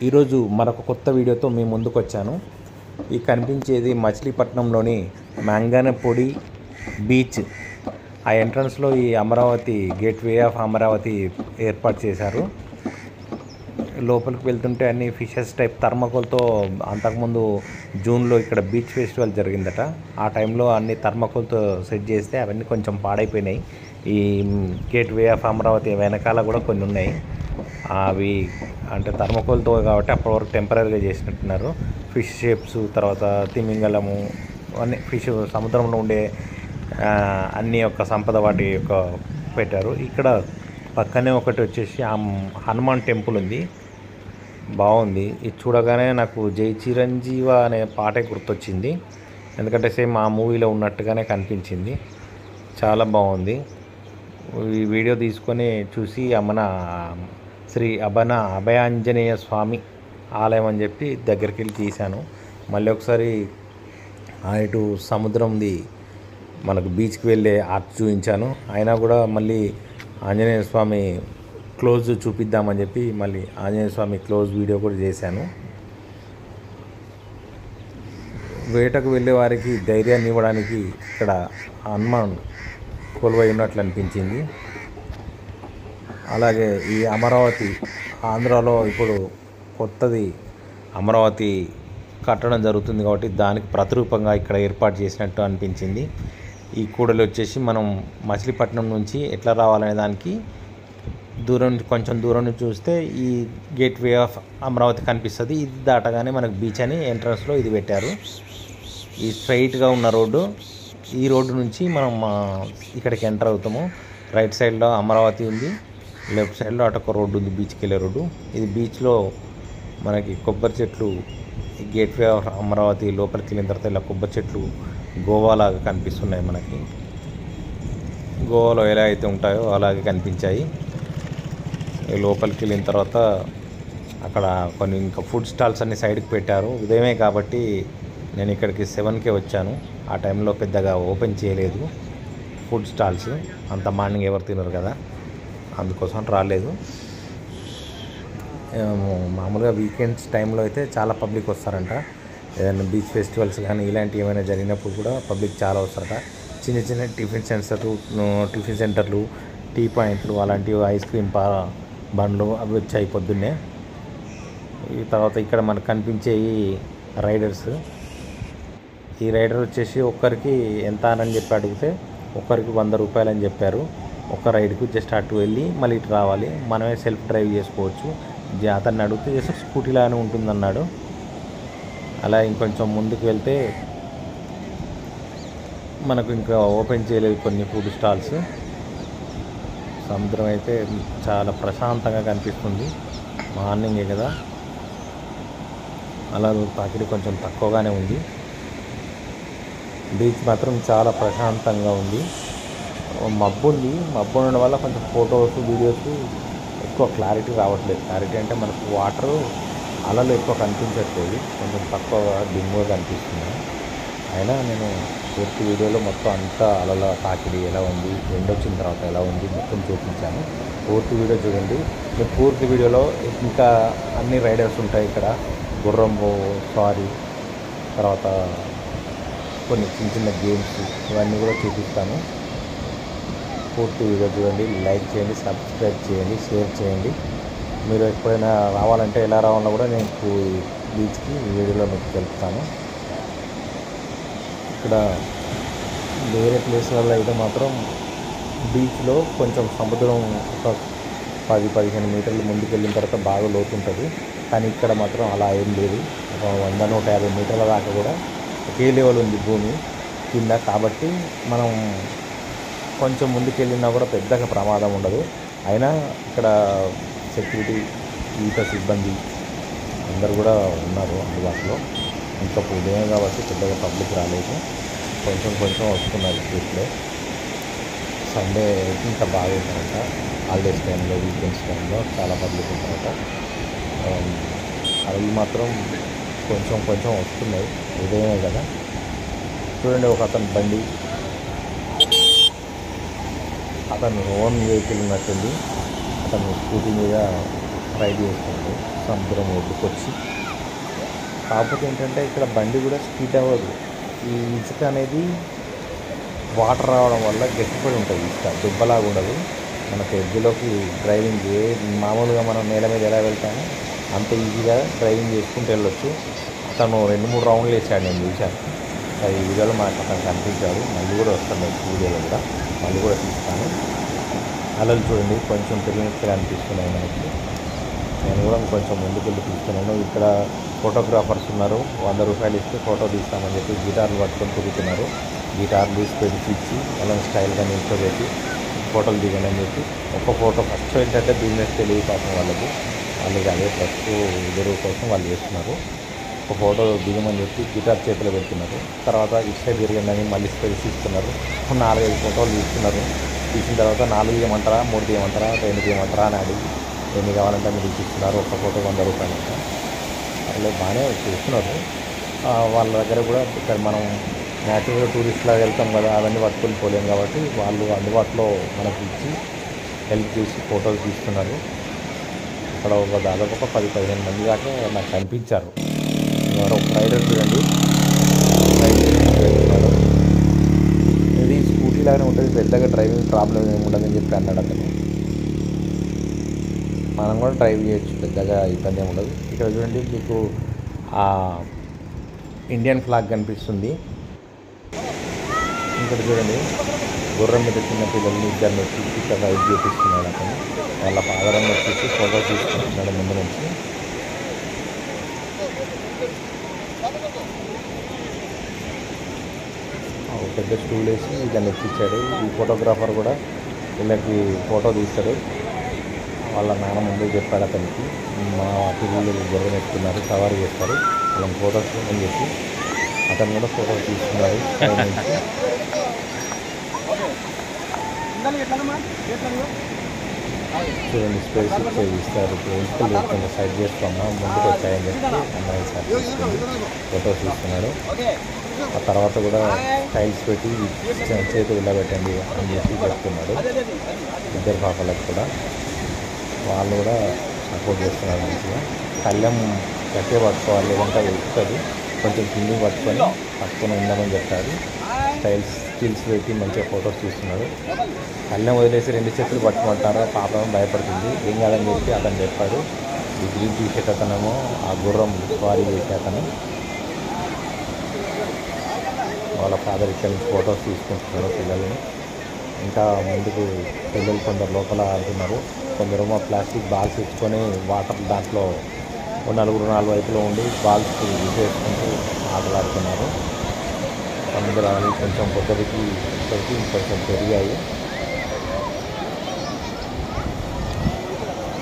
ఈరోజు మరొక కొత్త వీడియోతో మీ ముందుకు వచ్చాను. ఈ కనిపించేది మచిలీపట్నంలోని మంగనపొడి బీచ్. ఆ ఎంట్రన్స్లో ఈ అమరావతి గేట్వే ఆఫ్ అమరావతి ఏర్పాటు చేశారు. లోపలికి వెళ్తుంటే అన్ని ఫిషెస్ టైప్ థర్మాకోల్తో అంతకుముందు జూన్లో ఇక్కడ బీచ్ ఫెస్టివల్ జరిగిందట. ఆ టైంలో అన్ని థర్మాకోల్తో సెట్ చేస్తే అవన్నీ కొంచెం పాడైపోయినాయి. ఈ గేట్వే ఆఫ్ అమరావతి వెనకాల కూడా కొన్ని ఉన్నాయి. అవి అంటే థర్మాకోల్తో కాబట్టి అప్పటి వరకు టెంపరీగా చేసినట్టున్నారు. ఫిష్ షేప్స్, తర్వాత తిమింగలము, అన్ని ఫిష్ సముద్రంలో ఉండే అన్ని యొక్క సంపద వాటి యొక్క పెట్టారు. ఇక్కడ పక్కనే ఒకటి వచ్చేసి హనుమాన్ టెంపుల్ ఉంది, బాగుంది. ఇది చూడగానే నాకు జై చిరంజీవ అనే పాటే గుర్తొచ్చింది. ఎందుకంటే సేమ్ ఆ మూవీలో ఉన్నట్టుగానే కనిపించింది. చాలా బాగుంది. ఈ వీడియో తీసుకొని చూసి మన శ్రీ అభయాంజనేయ స్వామి ఆలయం అని చెప్పి దగ్గరికి వెళ్ళి తీశాను. మళ్ళీ ఒకసారి ఇటు సముద్రంది మనకు బీచ్కి వెళ్ళే ఆర్చ్ చూపించాను. అయినా కూడా మళ్ళీ ఆంజనేయ స్వామి క్లోజ్ చూపిద్దామని చెప్పి మళ్ళీ ఆంజనేయ స్వామి క్లోజ్ వీడియో కూడా చేశాను. వేటకు వెళ్ళే వారికి ధైర్యాన్ని ఇవ్వడానికి ఇక్కడ హనుమాన్ కొలువై ఉన్నట్లు అనిపించింది. అలాగే ఈ అమరావతి ఆంధ్రాలో ఇప్పుడు కొత్తది అమరావతి కట్టడం జరుగుతుంది కాబట్టి దానికి ప్రతిరూపంగా ఇక్కడ ఏర్పాటు చేసినట్టు అనిపించింది. ఈ కూడలి వచ్చేసి మనం మచిలీపట్నం నుంచి ఎట్లా రావాలనే దానికి కొంచెం దూరం నుంచి చూస్తే ఈ గేట్వే ఆఫ్ అమరావతి కనిపిస్తుంది. ఇది దాటగానే మనకు బీచ్ అని ఎంట్రన్స్లో ఇది పెట్టారు. ఈ స్ట్రైట్గా ఉన్న రోడ్డు, ఈ రోడ్డు నుంచి మనం ఇక్కడికి ఎంటర్ అవుతాము. రైట్ సైడ్లో అమరావతి ఉంది, లెఫ్ట్ సైడ్లో అటొక రోడ్డు ఉంది, బీచ్కి వెళ్ళే రోడ్డు. ఇది బీచ్లో మనకి కొబ్బరి చెట్లు, ఈ గేట్వే ఆఫ్ అమరావతి లోపలికి వెళ్ళిన తర్వాత ఇలా కొబ్బరి చెట్లు గోవాలాగా కనిపిస్తున్నాయి. మనకి గోవాలో ఎలా అయితే ఉంటాయో అలాగే కనిపించాయి. లోపలికి వెళ్ళిన తర్వాత అక్కడ కొన్ని ఇంకా ఫుడ్ స్టాల్స్ అన్ని సైడ్కి పెట్టారు. ఉదయమే కాబట్టి నేను ఇక్కడికి 7కే వచ్చాను. ఆ టైంలో పెద్దగా ఓపెన్ చేయలేదు ఫుడ్ స్టాల్స్, అంత మార్నింగ్ ఎవరు తినరు కదా, అందుకోసం రాలేదు. మామూలుగా వీకెండ్స్ టైంలో అయితే చాలా పబ్లిక్ వస్తారంట. ఏదైనా బీచ్ ఫెస్టివల్స్ కానీ ఇలాంటివి ఏమైనా జరిగినప్పుడు కూడా పబ్లిక్ చాలా వస్తారట. చిన్న చిన్న టిఫిన్ సెంటర్లు, టీ పాయింట్లు, అలాంటివి ఐస్ క్రీమ్ బండ్లు అవి వచ్చాయి పొద్దున్నే. ఈ తర్వాత ఇక్కడ మనకు కనిపించే ఈ రైడర్స్, ఈ రైడర్ వచ్చేసి ఒక్కరికి ఎంత అని చెప్పి అడిగితే ఒక్కరికి 100 రూపాయలు అని చెప్పారు. ఒక రైడ్కు జస్ట్ అటు వెళ్ళి మళ్ళీ ఇటు రావాలి. మనమే సెల్ఫ్ డ్రైవ్ చేసుకోవచ్చు. అతన్ని అడిగితే జస్ట్ స్కూటీలానే ఉంటుందన్నాడు. అలా ఇంకొంచెం ముందుకు వెళ్తే మనకు ఇంకా ఓపెన్ చేయలేదు కొన్ని ఫుడ్ స్టాల్స్. సముద్రం అయితే చాలా ప్రశాంతంగా కనిపిస్తుంది. మార్నింగే కదా, అలా తాకిడి కొంచెం తక్కువగానే ఉంది. బీచ్ మాత్రం చాలా ప్రశాంతంగా ఉంది. మబ్బు ఉంది, మబ్బు ఉండడం వల్ల కొంచెం ఫొటోస్, వీడియోస్ ఎక్కువ క్లారిటీ రావట్లేదు. క్లారిటీ అంటే మనకు వాటర్ అలలు ఎక్కువ కనిపించట్లేదు, కొంచెం తక్కువ డిమ్గా కనిపిస్తుంది. అయినా నేను పూర్తి వీడియోలో మొత్తం అంతా అలల తాకిడి ఎలా ఉంది, ఎండ వచ్చిన తర్వాత ఎలా ఉంది మొత్తం చూపించాను. పూర్తి వీడియో చూడండి. మీరు పూర్తి వీడియోలో ఇంకా అన్ని రైడర్స్ ఉంటాయి ఇక్కడ, గుర్రం స్వారీ, తర్వాత కొన్ని చిన్న చిన్న గేమ్స్, ఇవన్నీ కూడా చూపిస్తాను. పూర్తి వీడియో చూడండి, లైక్ చేయండి, సబ్స్క్రైబ్ చేయండి, షేర్ చేయండి. మీరు ఎప్పుడైనా రావాలంటే ఎలా రావాలో కూడా నేను బీచ్కి ఈ వీడియోలో మీకు తెలుపుతాను. ఇక్కడ వేరే ప్లేస్లలో అయితే మాత్రం బీచ్లో కొంచెం సముద్రం ఒక 10-15 మీటర్లు ముందుకు వెళ్ళిన తర్వాత బాగా లోతు ఉంటుంది. కానీ ఇక్కడ మాత్రం అలా ఏం లేదు. ఒక 100-150 మీటర్ల దాకా కూడా ఒకే లెవెల్ ఉంది భూమి కింద. కాబట్టి మనం కొంచెం ముందుకు వెళ్ళినా కూడా పెద్దగా ప్రమాదం ఉండదు. అయినా ఇక్కడ సెక్యూరిటీ, ఈత సిబ్బంది అందరు కూడా ఉన్నారు అందుబాటులో. ఇంకా ఉదయం కాబట్టి పెద్దగా పబ్లిక్ రాలేదు, కొంచెం వస్తున్నారు ట్రిప్లో. సండే ఇంకా బాగుంటారంట, హాలిడేస్ టైంలో, వీకెండ్స్ టైంలో చాలా పబ్లిక్ ఉంటారట. అవి మాత్రం కొంచెం వస్తున్నాయి, ఉదయమే కదా. చూడండి, ఒక అతను బండి, అతను ఓన్ వెహికల్ ఉన్నట్టుంది, అతను స్కూటీ మీద రైడ్ చేస్తున్నాడు. సముద్రం ఒడ్డుకొచ్చి. కాకపోతే ఏంటంటే ఇక్కడ బండి కూడా స్పీడ్ అవ్వదు. ఈ ఇసుక అనేది వాటర్ రావడం వల్ల గట్టిపడి ఉంటుంది. ఇసుక దుబ్బలాగా ఉండదు. మనకు ఎడ్జ్లోకి డ్రైవింగ్ మామూలుగా మనం నేల మీద ఎలా వెళ్తామో అంత ఈజీగా డ్రైవింగ్ చేసుకుంటూ వెళ్ళొచ్చు. అతను 2-3 రౌండ్లు వేసాడు, నేను చూశాను. ఈ వీడియోలో మనకు అతను కనిపించాడు. మళ్ళీ కూడా వస్తాను నెక్స్ట్ వీడియోలో కూడా, మళ్ళీ కూడా తీస్తాను. అలలు చూడండి కొంచెం పెరిగినట్టుగా అనిపిస్తున్నాయి మనకి. నేను కూడా కొంచెం ముందుకెళ్ళి తీస్తున్నాను. ఇక్కడ ఫోటోగ్రాఫర్స్ ఉన్నారు. 100 రూపాయలు ఇస్తే ఫోటో తీస్తామని చెప్పి గిటార్లు పట్టుకొని తిరుగుతున్నారు. గిటార్లు పెడిచి ఇచ్చి వాళ్ళని స్టైల్గా నిల్చోబెట్టి ఫోటోలు దిగండి అని చెప్పి ఒక్క ఫోటో. ఫస్ట్ ఏంటంటే బిజినెస్ తెలివి కోసం వాళ్ళకి అదే ఫస్ట్ ఎదురు కోసం వాళ్ళు చేస్తున్నారు. ఒక ఫోటో దిగమని చెప్పి గిటార్ చేతిలో పెడుతున్నారు. తర్వాత ఇటు సైడ్ తిరిగిందని మళ్ళీ స్పెల్స్ ఇస్తున్నారు. 4-5 ఫోటోలు తీస్తున్నారు. తీసిన తర్వాత 4 తీయమంటారా, 3 తీయమంటారా, 2 తీయమంటారా అని అడిగి ఎన్ని కావాలంటే మీరు తీస్తున్నారు. ఒక్క ఫోటో 100 రూపాయలు అంట. అట్లా బాగానే చేస్తున్నారు. వాళ్ళ దగ్గర కూడా ఇక్కడ మనం న్యాచురల్గా టూరిస్ట్లాగా వెళ్తాం కదా, అవన్నీ పట్టుకొని పోలేము కాబట్టి వాళ్ళు అందుబాటులో మనకి ఇచ్చి హెల్ప్ చేసి ఫోటోలు తీస్తున్నారు. ఇక్కడ దాదాపు ఒక 10-15 మంది దాకా నాకు కనిపించారు. ఎవరో ఒక రైడర్ చూడండి రైడ్ చేస్తున్నారు. ఇది స్కూటీ లాగానే ఉంటుంది, పెద్దగా డ్రైవింగ్ ప్రాబ్లం ఏమి ఉండదని చెప్పి అన్నాడు అతను. మనం కూడా డ్రైవ్ చేయొచ్చు, పెద్దగా ఇబ్బంది ఏమి ఉండదు. ఇక్కడ చూడండి మీకు ఇండియన్ ఫ్లాగ్ కనిపిస్తుంది. ఇక్కడ చూడండి గుర్రం మీద చిన్న పిల్లల్ని ఇద్దరిని వచ్చి ఇక్కడ రైడ్ చేపిస్తున్నాడు అతను. వాళ్ళ పాదరంగా వచ్చేసి ఫోటో తీసుకుంటున్నాడు ముందు నుంచి. పెద్ద స్టూల్ వేసి దాన్ని ఎక్కించాడు. ఈ ఫోటోగ్రాఫర్ కూడా వీళ్ళకి ఫోటో తీస్తాడు. వాళ్ళ నాన్న ముందు చెప్పాడు అతనికి, మా పిల్లలు గుర్రం ఎక్కుతున్నారు, సవారీ చేస్తారు, వాళ్ళని ఫోటోస్ అని చెప్పి అతను కూడా ఫోటోస్ తీసుకున్నాడు. చూడండి స్పేస్ ఇస్తారు. ప్రిన్సిపల్ చెప్తుంది సైడ్ చేసుకోమ్మా ముందుకు వచ్చాయని చెప్పి అమ్మాయి సార్ తీసుకుని ఫొటోస్ తీసుకున్నాడు. ఆ తర్వాత కూడా టైల్స్ పెట్టి చేతి ఇలా పెట్టండి అని చెప్పి చెప్తున్నాడు. ఇద్దరు పాపలకు కూడా వాళ్ళు కూడా సపోర్ట్ చేస్తున్నారు మంచిగా. కళ్ళెం గట్టిగా పట్టుకోవాలి, లేదంటే అది ఎక్కుతుంది. కొంచెం కింది పట్టుకొని ఉందామని చెప్పాడు. స్టైల్స్ స్టిల్స్ పెట్టి మంచిగా ఫొటోస్ తీస్తున్నాడు. కళ్ళెం వదిలేసి 2 చేతులు పట్టుకుంటారు. పాప భయపడుతుంది, ఏం కాదని చెప్పి అతను చెప్పాడు. ఈ గ్రీన్ టీషర్ట్ అతనేమో ఆ గుర్రం స్వారీ చేసి అతను వాళ్ళ ఫాదర్ ఇక్కడ నుంచి ఫొటోస్ తీసుకుంటున్నాడు పిల్లల్ని. ఇంకా ముందుకు పిల్లలు కొందరు లోపల ఆడుతున్నారు. కొందరేమో ప్లాస్టిక్ బాల్స్ ఇచ్చుకొని వాటర్ దాంట్లో 4 వైపులో ఉండి బాల్స్ విసిరేసుకుంటూ ఆటలాడుతున్నారు. సముద్రాలు కొంచెం కొద్దికి ఇప్పటికి ఇంకొంచెం పెరిగాయి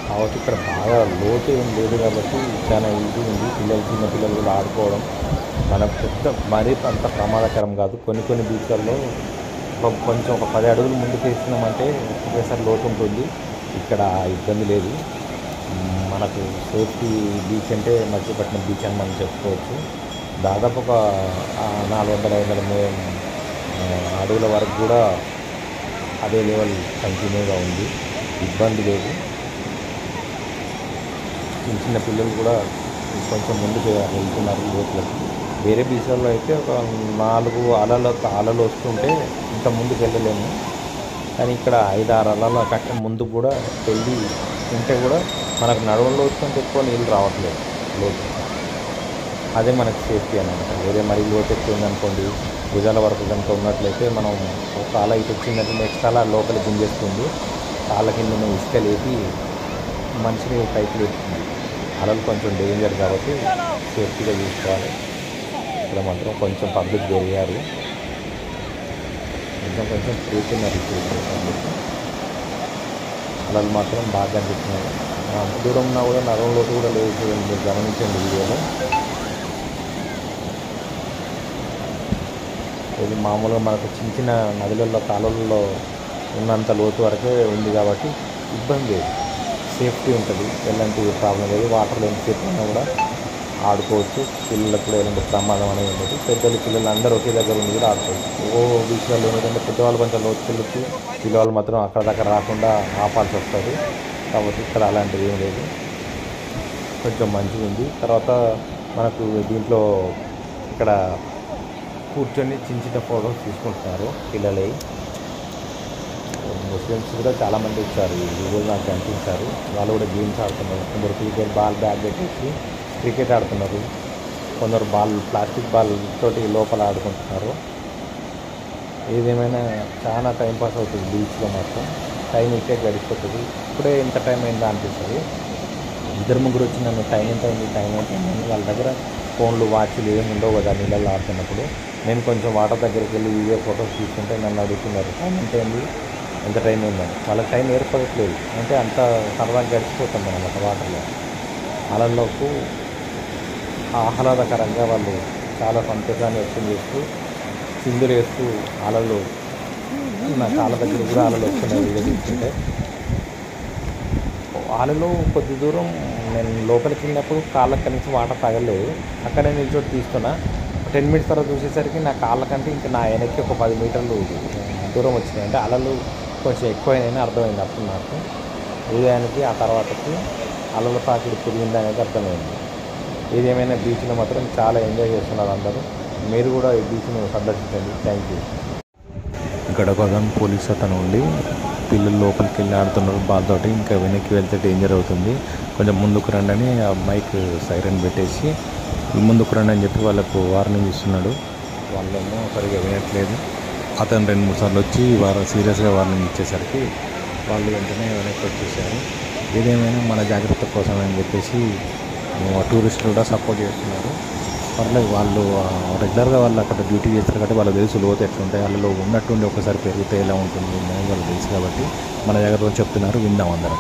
కాబట్టి ఇక్కడ బాగా లోతు ఏం లేదు కాబట్టి చాలా ఈజీ ఉంది. చిన్న పిల్లలు కూడా ఆడుకోవడం. మనకు పెద్ద మరీ అంత ప్రమాదకరం కాదు. కొన్ని బీచ్లలో కొంచెం ఒక 10 అడుగులు ముందుకు వేసినామంటే ఒకేసారి లోతు ఉంటుంది. ఇక్కడ ఇబ్బంది లేదు. మనకు సేఫ్టీ బీచ్ అంటే మచిలీపట్నం బీచ్ అని మనం చెప్పుకోవచ్చు. దాదాపు ఒక 400-500 అడుగుల వరకు కూడా అదే లెవెల్ కంటిన్యూగా ఉంది, ఇబ్బంది లేదు. చిన్న పిల్లలు కూడా కొంచెం ముందుకు వెళ్తున్నారు లోతులకి. వేరే బీచ్లలో అయితే ఒక 4 అలలు వస్తుంటే ఇంత ముందుకు వెళ్ళలేము. కానీ ఇక్కడ 5-6 అలల కట్ట ముందు కూడా వెళ్ళి ఉంటే కూడా మనకు నడవలో వస్తుంటే ఎక్కువ నీళ్ళు రావట్లేదు లోతు. అదే మనకు సేఫ్టీ అన్నమాట. వేరే మరీ లోతు ఎక్కువ ఉందనుకోండి, భుజాల వరకు కనుక ఉన్నట్లయితే మనం ఒక అల ఇటు వచ్చిందంటే నెక్స్ట్ అలా లోపల గుంజేస్తుంది. కాళ్ళ కింద ఇసుక లేపి మనిషిని పైకి లేపుతుంది. అలలు కొంచెం డేంజర్ కాబట్టి సేఫ్టీగా చూసుకోవాలి. ఇక్కడ మాత్రం కొంచెం పబ్లిక్ పెరిగారు, కొంచెం కూర్చున్నారు. అలలు మాత్రం బాగా అనిపిస్తున్నాయి. అంత దూరం ఉన్నా కూడా నరంలోకి కూడా లేదు. చూడండి, మీరు గమనించండి వీడియోలో. ఇది మామూలుగా మనకు చిన్న నదులలో కాలువలలో ఉన్నంత లోతు వరకే ఉంది కాబట్టి ఇబ్బంది లేదు, సేఫ్టీ ఉంటుంది, ఎలాంటి ప్రాబ్లం లేదు. వాటర్లో ఎంతసేపు ఉన్నా కూడా ఆడుకోవచ్చు. పిల్లలకు కూడా ఎలాంటి ప్రమాదం అనేది ఉండదు. పిల్లలు అందరూ ఒకే దగ్గర ఉండి కూడా ఆడుకోవచ్చు. బీచ్లలో ఏంటంటే పెద్దవాళ్ళు కొంచెం లోతుకెళ్ళొచ్చు, పిల్లవాళ్ళు మాత్రం అక్కడ దాకా రాకుండా ఆపాల్సి వస్తుంది. కాబట్టి ఇక్కడ అలాంటిది ఏం లేదు. కొంచెం మంచిగా ఉంది. తర్వాత మనకు దీంట్లో ఇక్కడ కూర్చొని చిన్న చిన్న ఫొటోస్ తీసుకుంటున్నారు పిల్లలే. ముస్లిమ్స్ కూడా చాలామంది వచ్చారు. ఈ వీడియోలో నాకు కనిపించారు. వాళ్ళు కూడా గేమ్స్ ఆడుతున్నారు. కొందరు క్రికెట్ బాల్ బ్యాట్ పెట్టేసి క్రికెట్ ఆడుతున్నారు. కొందరు ప్లాస్టిక్ బాల్ తోటి లోపల ఆడుకుంటున్నారు. ఏదేమైనా చాలా టైంపాస్ అవుతుంది బీచ్లో. మాత్రం టైం ఇట్టే గడిచిపోతుంది. ఇప్పుడే ఎంత టైం అయిందా అనిపిస్తుంది. ఇద్దరు ముగ్గురు వచ్చి నన్ను టైం ఎంత అయింది అని వాళ్ళ దగ్గర ఫోన్లు వాచ్లు ఏమి ఉండవు కదా నీళ్ళల్లో ఆడుతున్నప్పుడు. నేను కొంచెం వాటర్ దగ్గరికి వెళ్ళి వీడియో ఫొటోస్ తీసుకుంటే నన్ను అడుగుతున్నారు టైం ఎంత అయింది, ఎంత టైం అయిందని. వాళ్ళకి టైం ఏర్పడట్లేదు. అంటే అంత సరదాగా గడిచిపోతుంది అన్నమాట వాటర్లో. అలల్లోకి ఆహ్లాదకరంగా వాళ్ళు చాలా సంతోషాన్ని వ్యక్తం చేస్తూ చిందులు వేస్తూ అలలు, నా కాళ్ళ దగ్గర కూడా అలలు వస్తున్నాయి వీడియో తీసుకుంటే. అలలో కొద్ది దూరం నేను లోపలికి వెళ్ళినప్పుడు కాళ్ళకి కనీసం వాటర్ తగలేదు. అక్కడే నిల్చోటి తీస్తున్నా. 10 మినిట్స్ తర్వాత చూసేసరికి నా కాళ్ళ కంటే ఇంకా నా వెనక్కి ఒక 10 మీటర్లు దూరం వచ్చినాయి. అంటే అలలు కొంచెం ఎక్కువైనాయని అర్థమైంది అప్పుడు నాకు. ఉదయానికి ఆ తర్వాతకి అలల తాకిడి పెరిగింది అనేది అర్థమైంది. ఏదేమైనా బీచ్లో మాత్రం చాలా ఎంజాయ్ చేస్తున్నారు అందరూ. మీరు కూడా ఈ బీచ్ను సందర్శించండి. Thank you. ఇక్కడ ఒక పోలీస్ అతను ఉండి పిల్లలు లోపలికి వెళ్ళి ఆడుతున్నారు బాల్ తోటి. ఇంకా వెనక్కి వెళ్తే డేంజర్ అవుతుంది, కొంచెం ముందుకు రండి అని ఆ మైక్ సైరన్ పెట్టేసి ముందుకు రండి అని చెప్పి వాళ్ళకు వార్నింగ్ ఇస్తున్నాడు. వాళ్ళేమో సరిగా వినట్లేదు. అతను 2-3 సార్లు వచ్చి సీరియస్గా వార్నింగ్ ఇచ్చేసరికి వాళ్ళు వెంటనే వెనక్కి వచ్చేసారు. ఏదేమైనా మన జాగ్రత్త కోసం అని చెప్పేసి టూరిస్టులు కూడా సపోర్ట్ చేస్తున్నారు. పర్లేదు, వాళ్ళు రెగ్యులర్గా వాళ్ళు అక్కడ డ్యూటీ చేస్తారు కాబట్టి వాళ్ళకి తెలుసు లోతు ఎట్లుంటాయి. వాళ్ళలో ఉన్నట్టుండి ఒకసారి పెరిగితే ఎలా ఉంటుంది అనేది వాళ్ళకి తెలుసు కాబట్టి మన జాగ్రత్తలు చెప్తున్నారు. విందాం అందరం.